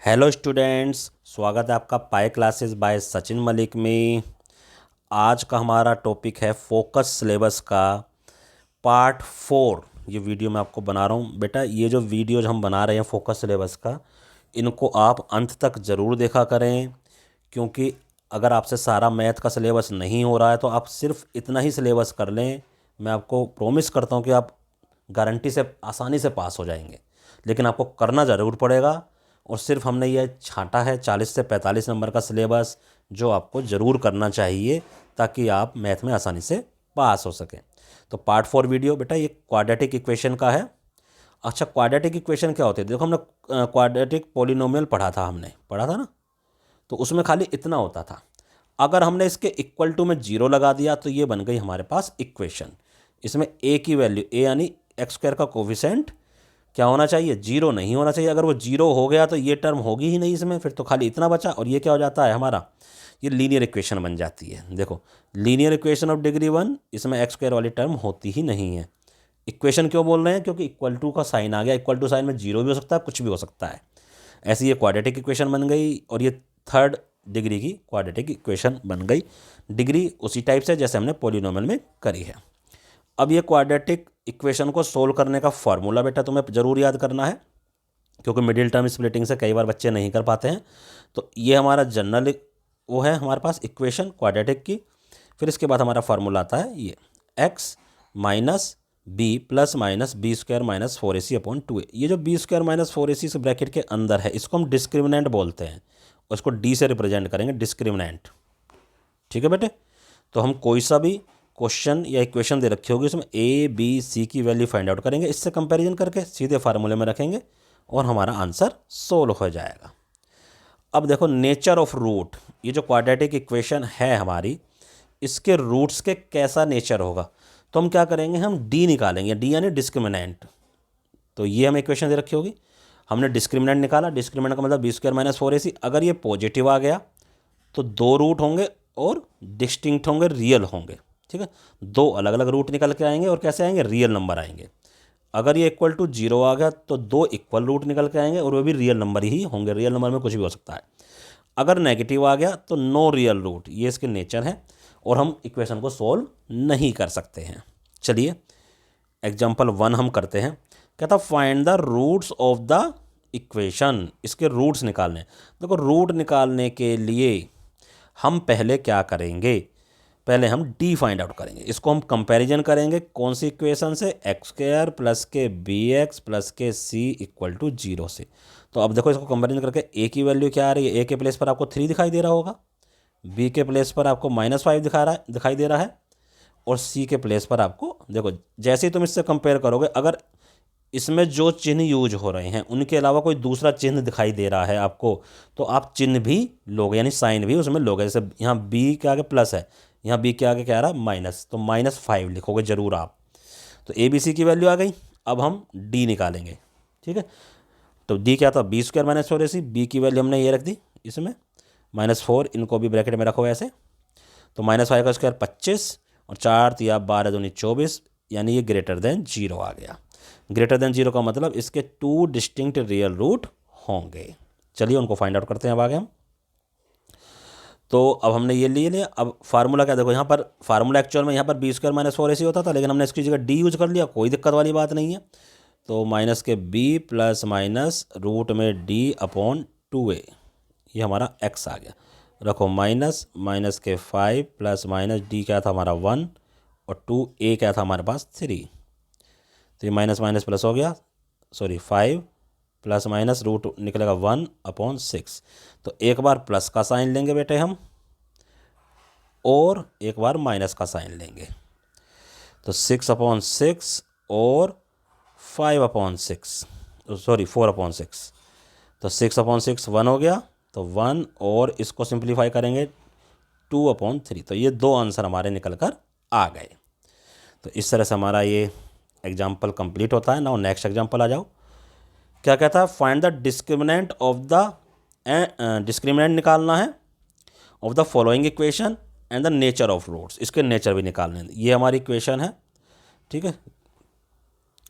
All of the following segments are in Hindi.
हेलो स्टूडेंट्स, स्वागत है आपका pi classes bye Sachin Malik में। आज का हमारा टॉपिक है फोकस सिलेबस का पार्ट 4। ये वीडियो मैं आपको बना रहा हूँ बेटा। ये जो वीडियोज हम बना रहे हैं फोकस सिलेबस का, इनको आप अंत तक ज़रूर देखा करें, क्योंकि अगर आपसे सारा मैथ का सिलेबस नहीं हो रहा है तो आप सिर्फ इतना ही सिलेबस कर लें, मैं आपको प्रॉमिस करता हूँ कि आप गारंटी से आसानी से पास हो जाएंगे। लेकिन आपको करना ज़रूर पड़ेगा। और सिर्फ हमने ये छांटा है 40 से 45 नंबर का सिलेबस, जो आपको ज़रूर करना चाहिए ताकि आप मैथ में आसानी से पास हो सकें। तो पार्ट 4 वीडियो बेटा ये क्वाड्रेटिक इक्वेशन का है। अच्छा, क्वाड्रेटिक इक्वेशन क्या होती है? देखो, हमने क्वाड्रेटिक पोलिनोमियल पढ़ा था ना। तो उसमें खाली इतना होता था, अगर हमने इसके इक्वल टू में जीरो लगा दिया तो ये बन गई हमारे पास इक्वेशन। इसमें ए की वैल्यू, ए यानी एक्स स्क्वायर का कोफिशेंट क्या होना चाहिए? जीरो नहीं होना चाहिए। अगर वो जीरो हो गया तो ये टर्म होगी ही नहीं इसमें, फिर तो खाली इतना बचा और ये क्या हो जाता है हमारा? ये लीनियर इक्वेशन बन जाती है। देखो, लीनियर इक्वेशन ऑफ डिग्री 1, इसमें एक्स स्क्वायर वाली टर्म होती ही नहीं है। इक्वेशन क्यों बोल रहे हैं? क्योंकि इक्वल टू का साइन आ गया। इक्वल टू साइन में जीरो भी हो सकता है, कुछ भी हो सकता है। ऐसी ये क्वाड्रेटिक इक्वेशन बन गई और ये थर्ड डिग्री की क्वाड्रेटिक इक्वेशन बन गई। डिग्री उसी टाइप से जैसे हमने पोलिनोमियल में करी है। अब ये क्वाड्रेटिक इक्वेशन को सोल्व करने का फॉर्मूला बेटा तुम्हें ज़रूर याद करना है, क्योंकि मिडिल टर्म स्प्लिटिंग से कई बार बच्चे नहीं कर पाते हैं। तो ये हमारा जनरल वो है हमारे पास इक्वेशन क्वाड्रेटिक की। फिर इसके बाद हमारा फार्मूला आता है ये x minus b plus minus b square minus 4ac upon 2a। ये जो बी स्क्वायर माइनस 4ac इस ब्रैकेट के अंदर है, इसको हम डिस्क्रिमिनेंट बोलते हैं और इसको डी से रिप्रेजेंट करेंगे, डिस्क्रिमिनेंट। ठीक है बेटे। तो हम कोई सा भी क्वेश्चन या इक्वेशन दे रखी होगी, उसमें ए बी सी की वैल्यू फाइंड आउट करेंगे, इससे कंपैरिजन करके सीधे फार्मूले में रखेंगे और हमारा आंसर सोल्व हो जाएगा। अब देखो, नेचर ऑफ रूट, ये जो क्वाड्रेटिक इक्वेशन है हमारी, इसके रूट्स के कैसा नेचर होगा? तो हम क्या करेंगे, हम डी निकालेंगे। डी यानी डिस्क्रिमिनेंट। तो ये हमें इक्वेशन दे रखी होगी, हमने डिस्क्रिमिनेंट निकाला। डिस्क्रिमिनेंट का मतलब बी स्क्वायर माइनस 4ac। अगर ये पॉजिटिव आ गया तो दो रूट होंगे और डिस्टिंक्ट होंगे, रियल होंगे। ठीक है, दो अलग अलग रूट निकल के आएंगे और कैसे आएंगे? रियल नंबर आएंगे। अगर ये इक्वल टू जीरो आ गया तो दो इक्वल रूट निकल के आएंगे और वो भी रियल नंबर ही होंगे। रियल नंबर में कुछ भी हो सकता है। अगर नेगेटिव आ गया तो नो रियल रूट। ये इसके नेचर है और हम इक्वेशन को सोल्व नहीं कर सकते हैं। चलिए एग्जाम्पल 1 हम करते हैं। कहता find the roots of the equation. इसके रूट्स निकालने। देखो, रूट निकालने के लिए हम पहले क्या करेंगे? पहले हम डी फाइंड आउट करेंगे। इसको हम कंपैरिजन करेंगे कौन सी इक्वेशन से? एक्स स्क्वायर प्लस के बी एक्स प्लस के सी इक्वल टू जीरो से। तो अब देखो, इसको कंपैरिजन करके ए की वैल्यू क्या आ रही है? ए के प्लेस पर आपको 3 दिखाई दे रहा होगा, बी के प्लेस पर आपको -5 दिखाई दे रहा है और सी के प्लेस पर आपको, देखो जैसे ही तुम इससे कंपेयर करोगे, अगर इसमें जो चिन्ह यूज हो रहे हैं उनके अलावा कोई दूसरा चिन्ह दिखाई दे रहा है आपको, तो आप चिन्ह भी लोगे, यानी साइन भी उसमें लोगे। जैसे यहाँ बी के आगे प्लस है, यहाँ बी के आगे क्या आ रहा है? माइनस, तो -5 लिखोगे जरूर आप। तो ए बी सी की वैल्यू आ गई। अब हम डी निकालेंगे। ठीक है, तो डी क्या था? B square minus 4ac। B की वैल्यू हमने ये रख दी इसमें -4, इनको भी ब्रैकेट में रखो ऐसे। तो -5 का स्क्वायर 25 और 4 तिया 12 दूनी 24, यानी ये ग्रेटर देन जीरो आ गया। ग्रेटर देन जीरो का मतलब इसके टू डिस्टिंक्ट रियल रूट होंगे। चलिए उनको फाइंड आउट करते हैं अब आगे हम। तो अब हमने ये ले लिया। अब फार्मूला क्या? देखो यहाँ पर फार्मूला एक्चुअल में यहाँ पर बी स्क्वायर माइनस 4ac होता था, लेकिन हमने इसकी जगह डी यूज कर लिया, कोई दिक्कत वाली बात नहीं है। तो माइनस के बी प्लस माइनस रूट में डी अपॉन 2a, ये हमारा x आ गया। रखो माइनस, माइनस के 5 प्लस माइनस डी क्या था हमारा 1 और 2a क्या था हमारे पास 3। तो ये माइनस माइनस प्लस हो गया, सॉरी 5 प्लस माइनस रूट निकलेगा 1/6। तो एक बार प्लस का साइन लेंगे बेटे हम और एक बार माइनस का साइन लेंगे। तो 6/6 और 5/6, सॉरी 4/6। तो 6/6 1 हो गया, तो 1 और इसको सिंप्लीफाई करेंगे 2/3। तो ये दो आंसर हमारे निकल कर आ गए। तो इस तरह से हमारा ये एग्जाम्पल कंप्लीट होता है। नाउ नेक्स्ट एग्जाम्पल आ जाओ। क्या कहता है? Find the discriminant of the, discriminant निकालना है of the following equation and the nature of roots. इसके नेचर भी निकालने हैं। ये हमारी इक्वेशन है। ठीक है,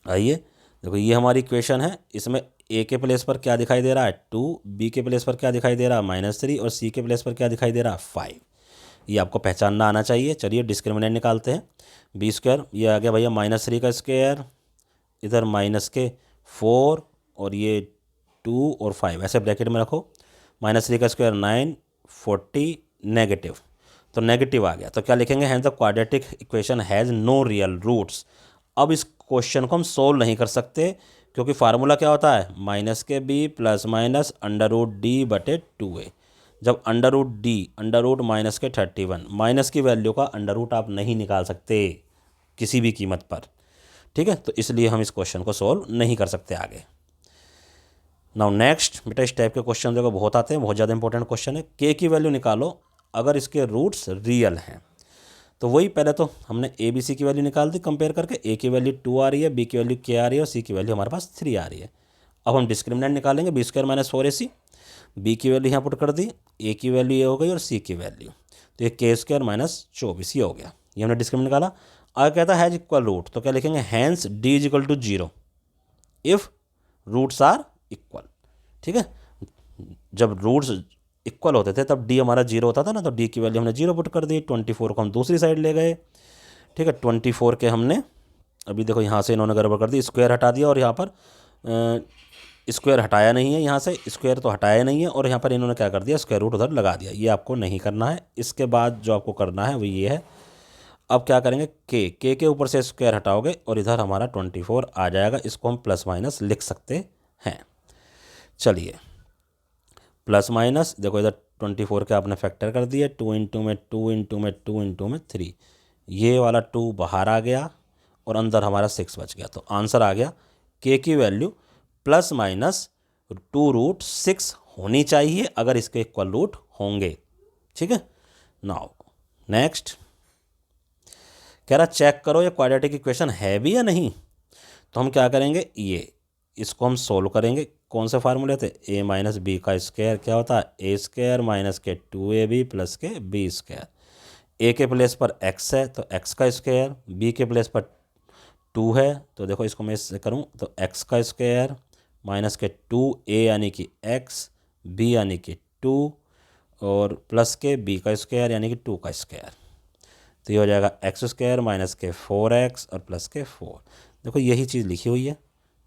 आइए देखो, ये हमारी इक्वेशन है। इसमें ए के प्लेस पर क्या दिखाई दे रहा है 2, बी के प्लेस पर क्या दिखाई दे रहा है -3 और सी के प्लेस पर क्या दिखाई दे रहा है 5। ये आपको पहचानना आना चाहिए। चलिए डिस्क्रिमिनेंट निकालते हैं। बी स्क्वायर ये आ गया भैया -3 का स्क्वायर, इधर -4 और ये 2 और 5 ऐसे ब्रैकेट में रखो। -3 का स्क्वायर 9, 40 नेगेटिव, तो नेगेटिव आ गया। तो क्या लिखेंगे, hence the quadratic equation has no real roots. अब इस क्वेश्चन को हम सोल्व नहीं कर सकते क्योंकि फार्मूला क्या होता है -b ± √d/2a। जब √d√-31 माइनस की वैल्यू का अंडर रूट आप नहीं निकाल सकते किसी भी कीमत पर, ठीक है। तो इसलिए हम इस क्वेश्चन को सोल्व नहीं कर सकते आगे। नाउ नेक्स्ट बेटा, इस टाइप के क्वेश्चन देखो बहुत आते हैं, बहुत ज़्यादा इंपॉर्टेंट क्वेश्चन है। के की वैल्यू निकालो अगर इसके रूट्स रियल हैं। तो वही पहले तो हमने ए बी सी की वैल्यू निकाल दी कंपेयर करके। ए की वैल्यू 2 आ रही है, बी की वैल्यू k आ रही है और सी की वैल्यू हमारे पास 3 आ रही है। अब हम डिस्क्रिमिनेंट निकालेंगे, बी स्क्वायर -4ac। बी की वैल्यू यहाँ पुट कर दी, ए की वैल्यू ये हो गई और सी की वैल्यू, तो ये k² -24 ये हो गया। ये हमने डिस्क्रिमिनेंट निकाला। आगे कहता है हैज इक्वल रूट, तो क्या लिखेंगे, hence d is equal to 0 if roots are equal, ठीक है। जब रूट्स इक्वल होते थे तब d हमारा 0 होता था ना, तो d की वैल्यू हमने 0 पुट कर दी। 24 को हम दूसरी साइड ले गए, ठीक है। 24 के हमने अभी देखो यहाँ से इन्होंने गड़बड़ कर दी, स्क्वायर हटा दिया और यहाँ पर स्क्वायर हटाया नहीं है, यहाँ से स्क्वायर तो हटाया नहीं है और यहाँ पर इन्होंने क्या कर दिया, स्क्वायर रूट उधर लगा दिया। ये आपको नहीं करना है। इसके बाद जो आपको करना है वो ये है, अब क्या करेंगे, के के ऊपर से स्क्वायर हटाओगे और इधर हमारा 24 आ जाएगा। इसको हम प्लस माइनस लिख सकते हैं। चलिए प्लस माइनस देखो, इधर 24 के आपने फैक्टर कर दिए, 2 इंटू में 2 इंटू में 2 इंटू में 3, ये वाला 2 बाहर आ गया और अंदर हमारा 6 बच गया। तो आंसर आ गया के की वैल्यू ±2√6 होनी चाहिए अगर इसके इक्वल रूट होंगे, ठीक है। नाउ नेक्स्ट कह रहा चेक करो ये क्वाड्रेटिक इक्वेशन है भी या नहीं। तो हम क्या करेंगे, ये इसको हम सोल्व करेंगे। कौन से फार्मूले थे, a - b का स्क्वायर क्या होता है, a² - के 2ab + के b²। a के प्लेस पर x है तो x का स्क्वायर, b के प्लेस पर 2 है तो देखो इसको मैं इससे करूँ तो x का स्क्वायर - के 2a यानी कि x, b यानी कि 2 और प्लस के b का स्क्वायर यानी कि 2 का स्क्वायर। तो ये हो जाएगा x² - के 4x और प्लस के 4। देखो यही चीज़ लिखी हुई है,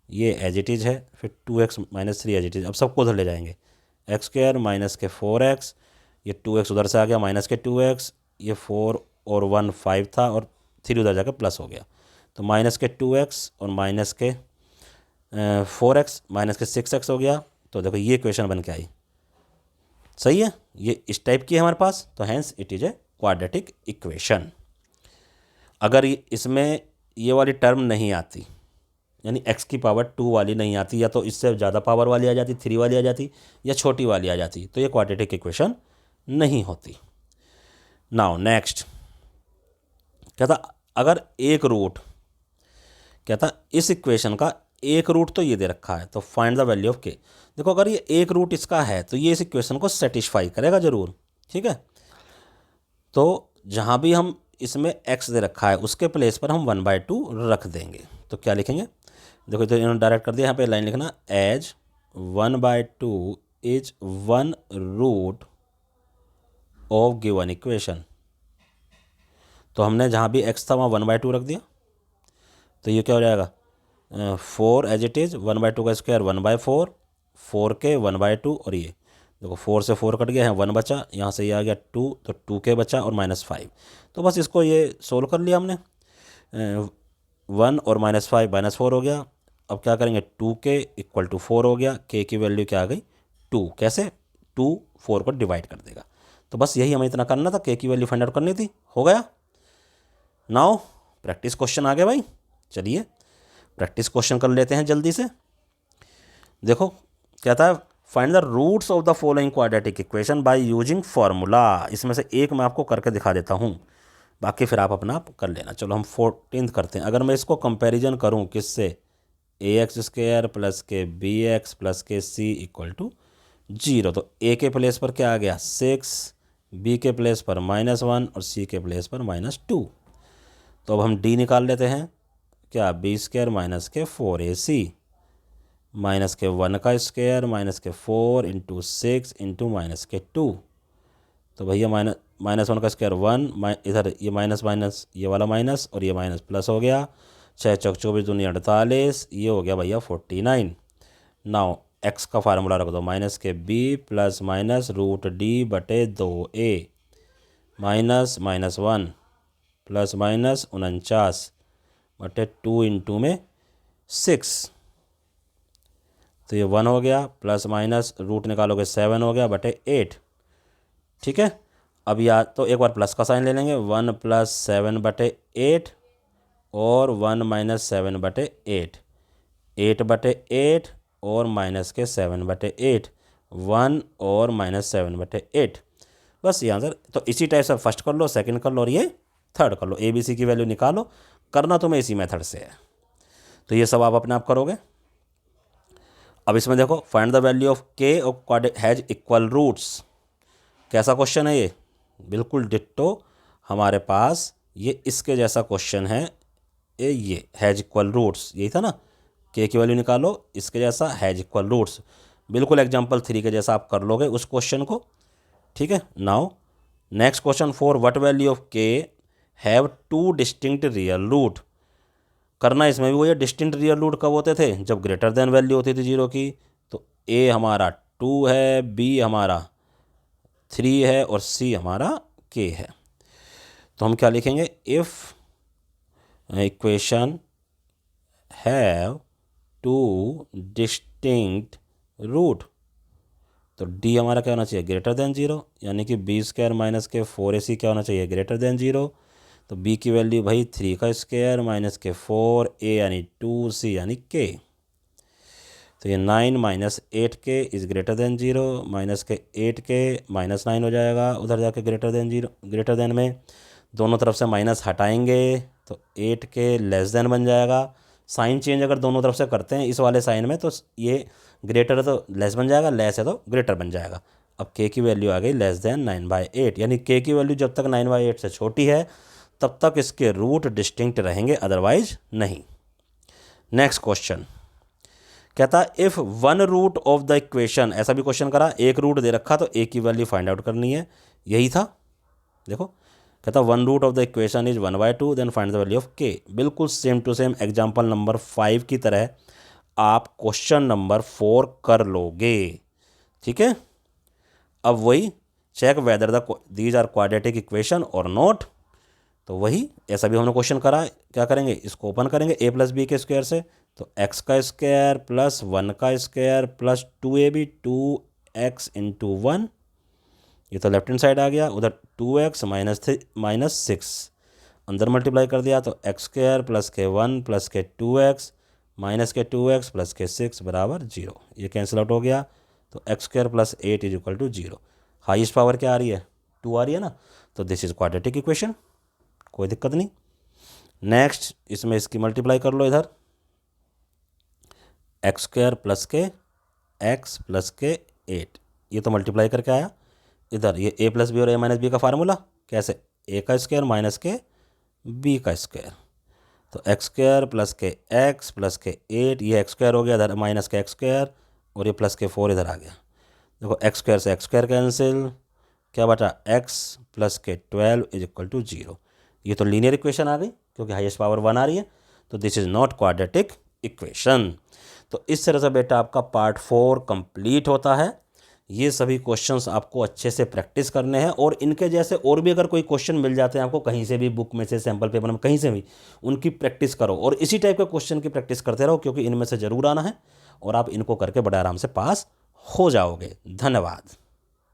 ये एज इट इज़ है, फिर 2x - 3 एज इट इज़। अब सबको उधर ले जाएंगे, x² - के 4x, ये 2x उधर से आ गया -के 2x, ये 4 और 1 5 था और 3 उधर जाकर प्लस हो गया। तो -के 2x और -के 4x -के 6x हो गया। तो देखो ये इक्वेशन बन के आई, सही है। ये इस टाइप की है हमारे पास, तो hence it is a quadratic equation. अगर इसमें ये वाली टर्म नहीं आती, यानी x की पावर 2 वाली नहीं आती, या तो इससे ज़्यादा पावर वाली आ जाती, 3 वाली आ जाती, या छोटी वाली आ जाती, तो ये क्वाड्रेटिक इक्वेशन नहीं होती। नाउ नेक्स्ट कहता अगर एक रूट, कहता इस इक्वेशन का एक रूट तो ये दे रखा है, तो फाइंड द वैल्यू ऑफ के। देखो अगर ये एक रूट इसका है तो ये इस इक्वेशन को सेटिस्फाई करेगा ज़रूर, ठीक है। तो जहाँ भी हम इसमें x दे रखा है उसके प्लेस पर हम 1/2 रख देंगे। तो क्या लिखेंगे, देखो तो इन्होंने डायरेक्ट कर दिया, यहाँ पे लाइन लिखना as 1/2 is 1 root of given equation. तो हमने जहाँ भी x था वहाँ 1/2 रख दिया, तो ये क्या हो जाएगा 4 एज इट इज़, 1/2 का स्क्वायर 1/4, 4 के 1/2 और ये देखो 4 से 4 कट गया है, 1 बचा, यहाँ से ये आ गया 2, तो 2 के बचा और -5। तो बस इसको ये सोल्व कर लिया हमने, 1 और -5 -4 हो गया। अब क्या करेंगे, 2 के इक्वल टू 4 हो गया, के की वैल्यू क्या आ गई 2। कैसे, 2 4 को डिवाइड कर देगा। तो बस यही हमें इतना करना था, के की वैल्यू फाइंड आउट करनी थी, हो गया। नाउ प्रैक्टिस क्वेश्चन आ गए भाई, चलिए प्रैक्टिस क्वेश्चन कर लेते हैं जल्दी से। देखो कहता है find the roots of the following quadratic equation by using formula. इसमें से एक मैं आपको करके दिखा देता हूँ, बाकी फिर आप अपना कर लेना। चलो हम 14th करते हैं। अगर मैं इसको कंपैरिजन करूँ किससे, ax² + के bx + के c = 0, तो a के प्लेस पर क्या आ गया 6, b के प्लेस पर -1 और c के प्लेस पर -2। तो अब हम d निकाल लेते हैं, क्या b² - के 4ac माइनस के 1 का स्क्वायर माइनस के 4 इंटू 6 इंटू माइनस के 2। तो भैया माइनस 1 का स्क्वायर 1, इधर ये माइनस माइनस ये वाला माइनस और ये माइनस प्लस हो गया। 6 चौक 24 दूनी 48, ये हो गया भैया 49। नाउ एक्स का फार्मूला रख दो, माइनस के b plus minus root D बटे 2a minus minus 1 plus minus 49 बटे 2 इंटू में 6। तो ये 1 हो गया, प्लस माइनस रूट निकालोगे 7 हो गया बटे 8। ठीक है, अब या तो एक बार प्लस का साइन ले लेंगे, 1 प्लस 7 बटे 8 और 1 माइनस 7 बटे 8, 8 बटे 8 और माइनस के 7 बटे 8, 1 और माइनस 7 बटे 8। बस ये आंसर। तो इसी टाइप से फर्स्ट कर लो, सेकंड कर लो और ये थर्ड कर लो। ए बी सी की वैल्यू निकालो, करना तुम्हें इसी मेथड से है। तो ये सब आप अपने आप करोगे। अब इसमें देखो, फाइंड द वैल्यू ऑफ के और हैज इक्वल रूट्स। कैसा क्वेश्चन है ये? बिल्कुल डिट्टो हमारे पास ये इसके जैसा क्वेश्चन है। ये हैज इक्वल रूट्स, यही था ना, के की वैल्यू निकालो, इसके जैसा हैज इक्वल रूट्स, बिल्कुल एग्जाम्पल 3 के जैसा आप कर लोगे उस क्वेश्चन को। ठीक है, now next question 4, what value of के हैव 2 डिस्टिंक्ट रियल रूट। करना इसमें भी वही है, डिस्टिंक्ट रियल रूट कब होते थे? जब ग्रेटर देन वैल्यू होती थी 0 की। तो ए हमारा 2 है, बी हमारा 3 है और सी हमारा के है। तो हम क्या लिखेंगे? If equation have 2 distinct root, तो डी हमारा क्या होना चाहिए? ग्रेटर देन 0, यानी कि बी स्क्वायर माइनस के 4ac क्या होना चाहिए? Greater than 0। तो बी की वैल्यू भाई 3 का स्क्वायर माइनस के 4a यानी 2c यानी k। तो ये 9 minus 8k is greater than 0, minus के 8k माइनस 9 हो जाएगा उधर जाके ग्रेटर देन 0, ग्रेटर देन में दोनों तरफ से माइनस हटाएंगे तो 8k लेस देन बन जाएगा। साइन चेंज अगर दोनों तरफ से करते हैं इस वाले साइन में, तो ये ग्रेटर है तो लेस बन जाएगा, लेस है तो ग्रेटर बन जाएगा। अब k की वैल्यू आ गई लेस देन 9/8, यानी k की वैल्यू जब तक 9/8 से छोटी है तब तक इसके रूट डिस्टिंक्ट रहेंगे, अदरवाइज नहीं। नेक्स्ट क्वेश्चन कहता if 1 root of the equation, ऐसा भी क्वेश्चन करा, एक रूट दे रखा तो ए की वैल्यू फाइंड आउट करनी है, यही था। देखो कहता 1 root of the equation is 1/2 then find the value of k. बिल्कुल same to same example number 5 की तरह आप क्वेश्चन नंबर 4 कर लोगे। ठीक है, अब वही check whether these are quadratic equation और नॉट। तो वही ऐसा भी हमने क्वेश्चन करा, क्या करेंगे? इसको ओपन करेंगे a प्लस बी के स्क्वायर से, तो x का स्क्वायर प्लस 1 का square plus 2ab 2x into 1, ये तो लेफ्ट हैंड साइड आ गया, उधर 2x माइनस 6 अंदर मल्टीप्लाई कर दिया, तो x स्क्वायर प्लस के 1 प्लस के 2x माइनस के 2x प्लस के 6 बराबर 0। ये कैंसिल आउट हो गया, तो x square plus 8 is equal to 0। Highest power क्या आ रही है? 2 आ रही है ना, तो दिस इज क्वाड्रेटिक इक्वेशन, कोई दिक्कत नहीं। नेक्स्ट इसमें इसकी मल्टीप्लाई कर लो, इधर एक्स स्क्वायर प्लस के एक्स प्लस के 8, ये तो मल्टीप्लाई करके आया। इधर ये a प्लस बी और a माइनस बी का फार्मूला कैसे? a का स्क्वायर माइनस के b का स्क्वायर, तो एक्स स्क्वायर प्लस के एक्स प्लस के 8, ये एक्स स्क्वायर हो गया, इधर माइनस के एक्स स्क्वायर और ये प्लस के 4 इधर आ गया। देखो एक्स स्क्वायर से एक्स स्क्वायर कैंसिल, क्या बचा? x प्लस के 12 इज इक्वल टू 0। ये तो लीनियर इक्वेशन आ गई क्योंकि हाईएस्ट पावर 1 आ रही है, तो this is not quadratic equation. तो इस तरह से बेटा आपका पार्ट 4 कंप्लीट होता है। ये सभी क्वेश्चंस आपको अच्छे से प्रैक्टिस करने हैं, और इनके जैसे और भी अगर कोई क्वेश्चन मिल जाते हैं आपको कहीं से भी, बुक में से, सैम्पल पेपर में, कहीं से भी, उनकी प्रैक्टिस करो और इसी टाइप के क्वेश्चन की प्रैक्टिस करते रहो, क्योंकि इनमें से ज़रूर आना है और आप इनको करके बड़े आराम से पास हो जाओगे। धन्यवाद।